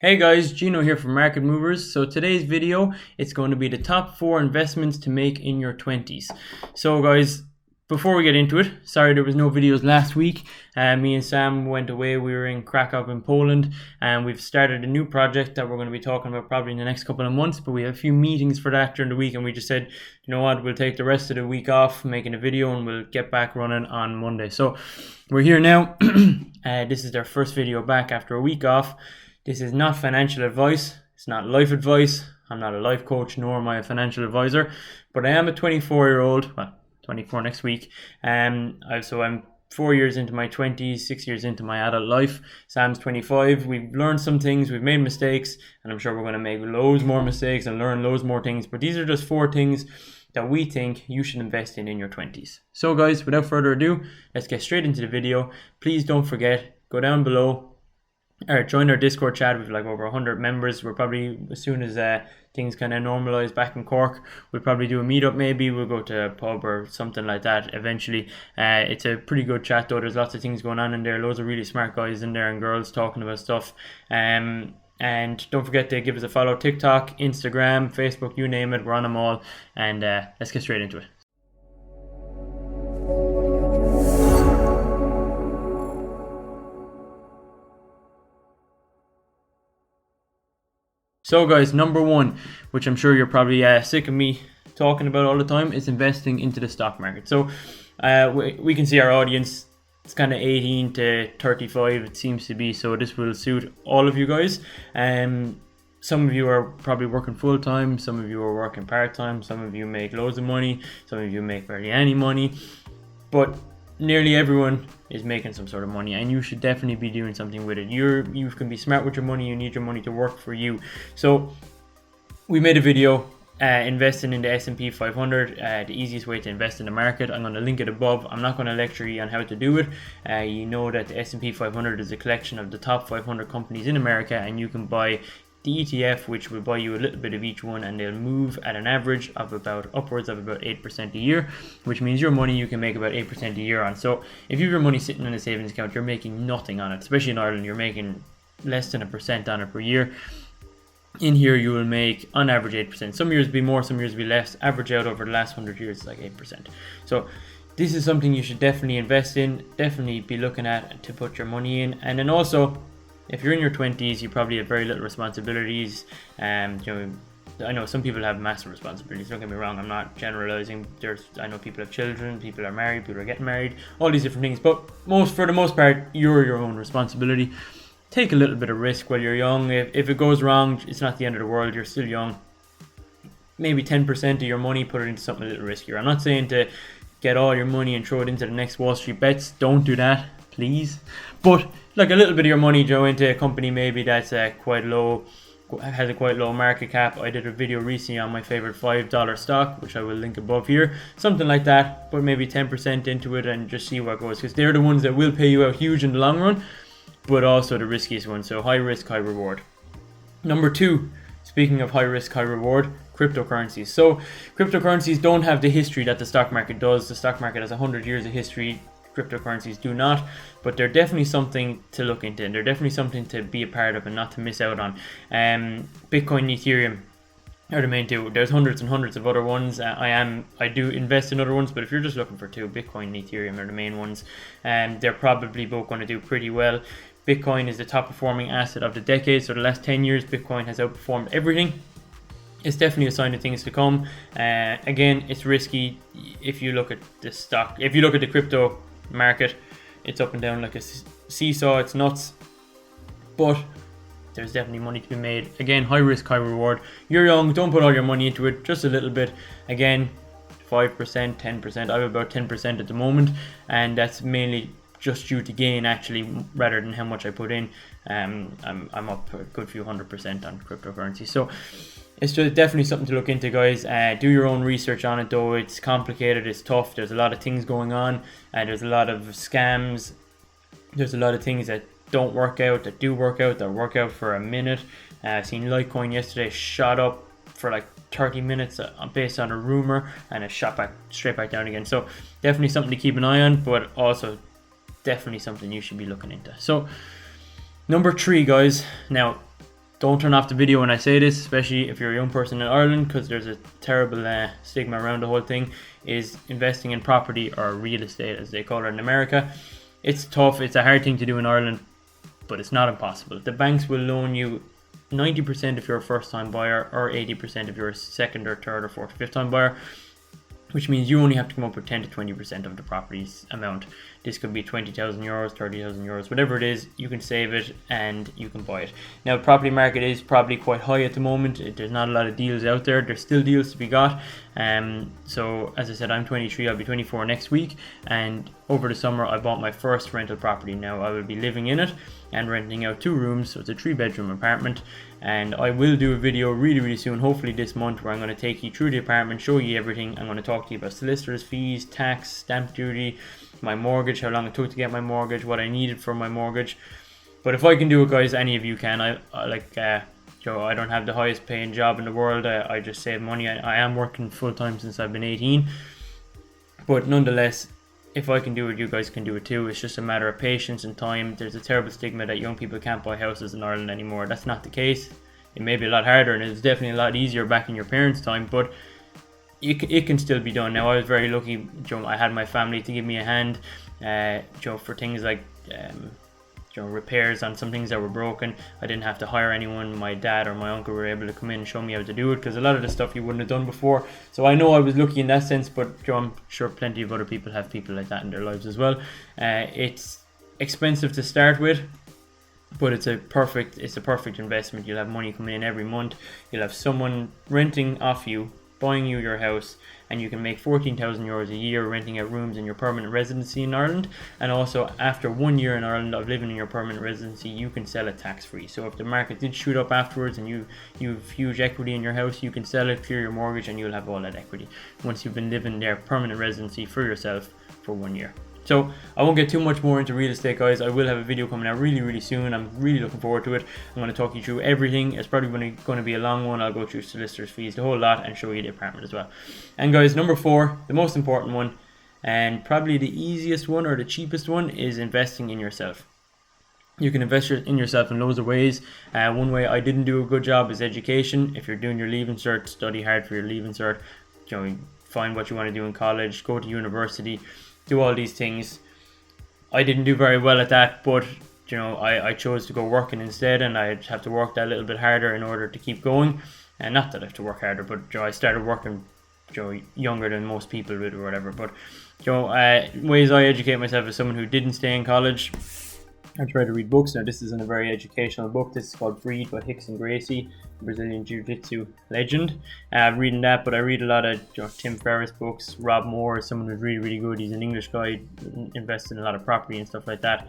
Hey guys, Gino here from Market Movers. So today's video, it's going to be the top 4 investments to make in your 20s. So guys, before we get into it, sorry there was no videos last week. Me and Sam went away. We were in Krakow in Poland, and we've started a new project that we're going to be talking about probably in the next couple of months, but we have a few meetings for that during the week, and we just said, you know what, we'll take the rest of the week off making a video and we'll get back running on Monday. So we're here now. This is our first video back after a week off. This is not financial advice, it's not life advice, I'm not a life coach nor am I a financial advisor, but I am a 24-year-old, well, 24 next week, so I'm 4 years into my 20s, 6 years into my adult life. Sam's 25, we've learned some things, we've made mistakes, and I'm sure we're going to make loads more mistakes and learn loads more things, but these are just 4 things that we think you should invest in your 20s. So guys, without further ado, let's get straight into the video. Please don't forget, go down below, or join our Discord chat. We've like over 100 members. We're probably, as soon as things kind of normalize back in Cork, we'll probably do a meetup. Maybe we'll go to a pub or something like that eventually. It's a pretty good chat though. There's lots of things going on in there, loads of really smart guys in there and girls talking about stuff. And don't forget to give us a follow: TikTok, Instagram, Facebook, you name it, we're on them all. And let's get straight into it. So guys, number 1, which I'm sure you're probably sick of me talking about all the time, is investing into the stock market. So we can see our audience, it's kind of 18 to 35 it seems to be, so this will suit all of you guys. Some of you are probably working full-time, some of you are working part-time, some of you make loads of money, some of you make barely any money, but nearly everyone is making some sort of money, and you should definitely be doing something with it. You can be smart with your money. You need your money to work for you. So we made a video investing in the S&P 500, the easiest way to invest in the market. I'm going to link it above. I'm not going to lecture you on how to do it. You know that the S&P 500 is a collection of the top 500 companies in America, and you can buy the ETF, which will buy you a little bit of each one, and they'll move at an average of upwards of about 8% a year, which means your money you can make about 8% a year on. So if you have your money sitting in a savings account, you're making nothing on it. Especially in Ireland, you're making less than 1% on it per year. In here you will make on average 8%. Some years be more, some years be less. Average out over the last 100 years is like 8%. So this is something you should definitely invest in, definitely be looking at to put your money in. And then also, if you're in your 20s, you probably have very little responsibilities. I know some people have massive responsibilities, don't get me wrong, I'm not generalizing. I know people have children, people are married, people are getting married, all these different things, but for the most part, you're your own responsibility. Take a little bit of risk while you're young. If it goes wrong, it's not the end of the world, you're still young. Maybe 10% of your money, put it into something a little riskier. I'm not saying to get all your money and throw it into the next Wall Street bets, don't do that, please. But like a little bit of your money, go into a company maybe that's quite low, has a quite low market cap. I did a video recently on my favorite $5 stock, which I will link above here, something like that. But maybe 10% into it and just see what goes, because they're the ones that will pay you out huge in the long run, but also the riskiest ones. So high risk, high reward. Number 2, speaking of high risk, high reward, cryptocurrencies. So cryptocurrencies don't have the history that the stock market does. The stock market has 100 years of history. Cryptocurrencies do not, but they're definitely something to look into, and they're definitely something to be a part of and not to miss out on. Bitcoin and Ethereum are the main 2. There's hundreds and hundreds of other ones. I do invest in other ones, but if you're just looking for 2, Bitcoin and Ethereum are the main ones, and they're probably both going to do pretty well. Bitcoin is the top performing asset of the decade, so the last 10 years Bitcoin has outperformed everything. It's definitely a sign of things to come. Again, it's risky. If you look at the stock, if you look at the crypto market, it's up and down like a seesaw, it's nuts, but there's definitely money to be made. Again, high risk, high reward. You're young, don't put all your money into it, just a little bit. Again, 5%, 10%, I have about 10% at the moment, and that's mainly just due to gain actually, rather than how much I put in. I'm up a good few 100% on cryptocurrency. So it's just definitely something to look into, guys. Do your own research on it though. It's complicated, it's tough, there's a lot of things going on, there's a lot of scams, there's a lot of things that don't work out, that do work out, that work out for a minute. I've seen Litecoin yesterday shot up for like 30 minutes based on a rumor, and it shot back straight back down again. So definitely something to keep an eye on, but also definitely something you should be looking into. So number 3, guys. Now don't turn off the video when I say this, especially if you're a young person in Ireland, because there's a terrible stigma around the whole thing, is investing in property, or real estate as they call it in America. It's tough, it's a hard thing to do in Ireland, but it's not impossible. The banks will loan you 90% if you're a first time buyer, or 80% if you're a second or third or fourth or fifth time buyer, which means you only have to come up with 10 to 20% of the property's amount. This could be 20,000 euros, 30,000 euros, whatever it is, you can save it and you can buy it. Now, the property market is probably quite high at the moment. There's not a lot of deals out there. There's still deals to be got. So as I said, I'm 23, I'll be 24 next week, and over the summer I bought my first rental property. Now I will be living in it and renting out 2 rooms, so it's a 3-bedroom apartment, and I will do a video really soon, hopefully this month, where I'm going to take you through the apartment, show you everything. I'm going to talk to you about solicitors fees, tax, stamp duty, my mortgage, how long it took to get my mortgage, what I needed for my mortgage. But if I can do it, guys, any of you can. I don't have the highest paying job in the world. I just save money. I am working full time since I've been 18, but nonetheless, if I can do it, you guys can do it too. It's just a matter of patience and time. There's a terrible stigma that young people can't buy houses in Ireland anymore. That's not the case. It may be a lot harder, and it's definitely a lot easier back in your parents' time, but it can still be done. Now, I was very lucky, I had my family to give me a hand, for things like repairs on some things that were broken. I didn't have to hire anyone. My dad or my uncle were able to come in and show me how to do it, because a lot of the stuff you wouldn't have done before. So I know I was lucky in that sense, but I'm sure plenty of other people have people like that in their lives as well. It's expensive to start with, but it's a perfect investment. You'll have money coming in every month. You'll have someone renting off you, buying you your house, and you can make 14,000 euros a year renting out rooms in your permanent residency in Ireland. And also, after 1 year in Ireland of living in your permanent residency, you can sell it tax free. So if the market did shoot up afterwards and you've huge equity in your house, you can sell it, clear your mortgage, and you'll have all that equity once you've been living there permanent residency for yourself for 1 year. So I won't get too much more into real estate, guys. I will have a video coming out really soon. I'm really looking forward to it. I'm going to talk you through everything. It's probably going to be a long one. I'll go through solicitors fees, the whole lot, and show you the apartment as well. And guys, number 4, the most important one, and probably the easiest one or the cheapest one, is investing in yourself. You can invest in yourself in loads of ways. One way I didn't do a good job is education. If you're doing your Leaving Cert, study hard for your Leaving Cert. Find what you want to do in college, go to university, do all these things. I didn't do very well at that, but I chose to go working instead, and I have to work that a little bit harder in order to keep going. And not that I have to work harder, but I started working younger than most people would or whatever. But ways I educate myself as someone who didn't stay in college, I try to read books. Now, this isn't a very educational book. This is called Freed by Hicks and Gracie, Brazilian Jiu-Jitsu legend. I'm reading that, but I read a lot of Tim Ferriss books. Rob Moore is someone who's really good. He's an English guy, invests in a lot of property and stuff like that.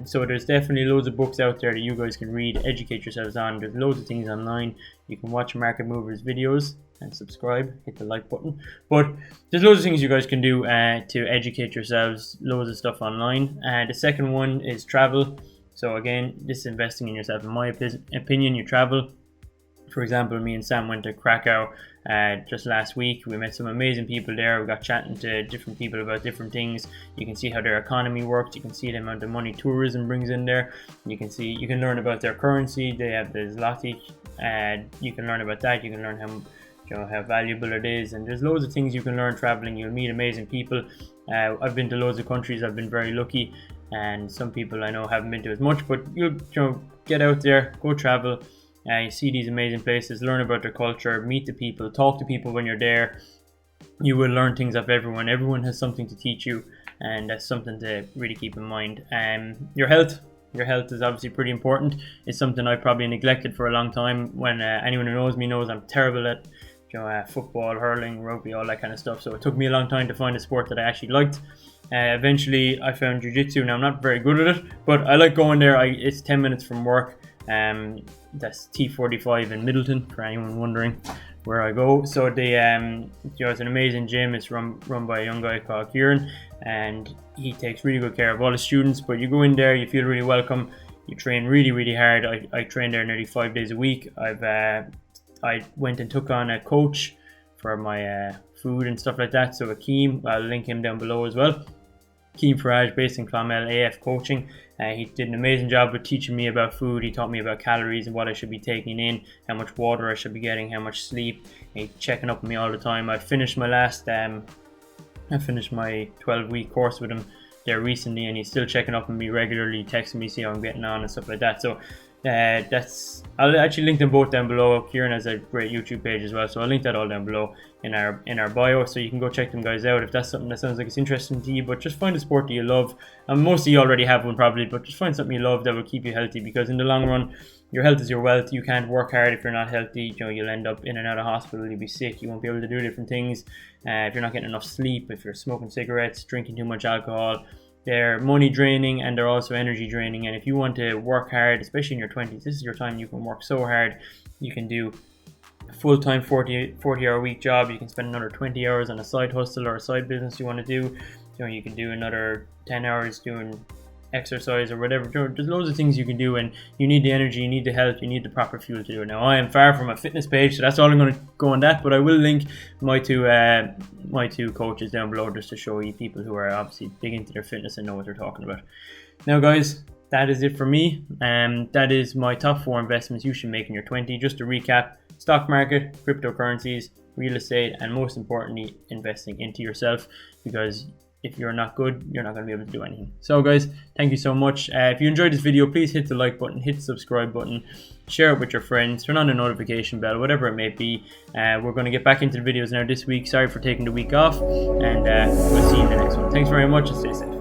So there's definitely loads of books out there that you guys can read, educate yourselves on. There's loads of things online. You can watch Market Movers videos and subscribe, hit the like button. But there's loads of things you guys can do to educate yourselves, loads of stuff online. The second one is travel. So again, this is investing in yourself. In my opinion, you travel. For example, me and Sam went to Krakow just last week. We met some amazing people there. We got chatting to different people about different things. You can see how their economy works. You can see the amount of money tourism brings in there. You can learn about their currency. They have the zloty. You can learn about that. You can learn how valuable it is, and there's loads of things you can learn traveling. You'll meet amazing people. I've been to loads of countries. I've been very lucky, and some people I know haven't been to as much, but you'll get out there, go travel. You see these amazing places, learn about their culture, meet the people, talk to people when you're there. You will learn things off everyone. Everyone has something to teach you, and that's something to really keep in mind. Your health is obviously pretty important. It's something I probably neglected for a long time. When anyone who knows me knows I'm terrible at football, hurling, rugby, all that kind of stuff. So it took me a long time to find a sport that I actually liked. Eventually I found jiu-jitsu. Now I'm not very good at it, but I like going there. It's 10 minutes from work. That's T45 in Middleton, for anyone wondering where I go. So it's an amazing gym. It's run by a young guy called Kieran, and he takes really good care of all the students. But you go in there, you feel really welcome. You train really hard. I train there nearly 5 days a week. I went and took on a coach for my food and stuff like that. So Akeem, I'll link him down below as well. Akeem Faraj, based in Clonmel, AF Coaching. He did an amazing job with teaching me about food. He taught me about calories and what I should be taking in, how much water I should be getting, how much sleep. He's checking up on me all the time. I finished my 12-week course with him there recently, and he's still checking up on me regularly, texting me, see how I'm getting on and stuff like that. So I'll actually link them both down below. Kieran has a great YouTube page as well, so I'll link that all down below in our bio, so you can go check them guys out if that's something that sounds like it's interesting to you. But just find a sport that you love, and most of you already have one probably, but just find something you love that will keep you healthy, because in the long run, your health is your wealth. You can't work hard if you're not healthy. You'll end up in and out of hospital, you'll be sick, you won't be able to do different things if you're not getting enough sleep, if you're smoking cigarettes, drinking too much alcohol. They're money draining and they're also energy draining. And if you want to work hard, especially in your 20s, this is your time. You can work so hard. You can do a full-time 40-hour week job. You can spend another 20 hours on a side hustle or a side business you want to do. You can do another 10 hours doing exercise or whatever. There's loads of things you can do, and you need the energy, you need the health, you need the proper fuel to do it. Now, I am far from a fitness page, so that's all I'm going to go on that, but I will link my two coaches down below just to show you people who are obviously big into their fitness and know what they're talking about. Now guys, that is it for me, and that is my top 4 investments you should make in your 20s. Just to recap: stock market, cryptocurrencies, real estate, and most importantly, investing into yourself, because if you're not good, you're not going to be able to do anything. So guys, thank you so much. If you enjoyed this video, please hit the like button, hit the subscribe button, share it with your friends, turn on the notification bell, whatever it may be. We're going to get back into the videos now this week. Sorry for taking the week off, and we'll see you in the next one. Thanks very much, and stay safe.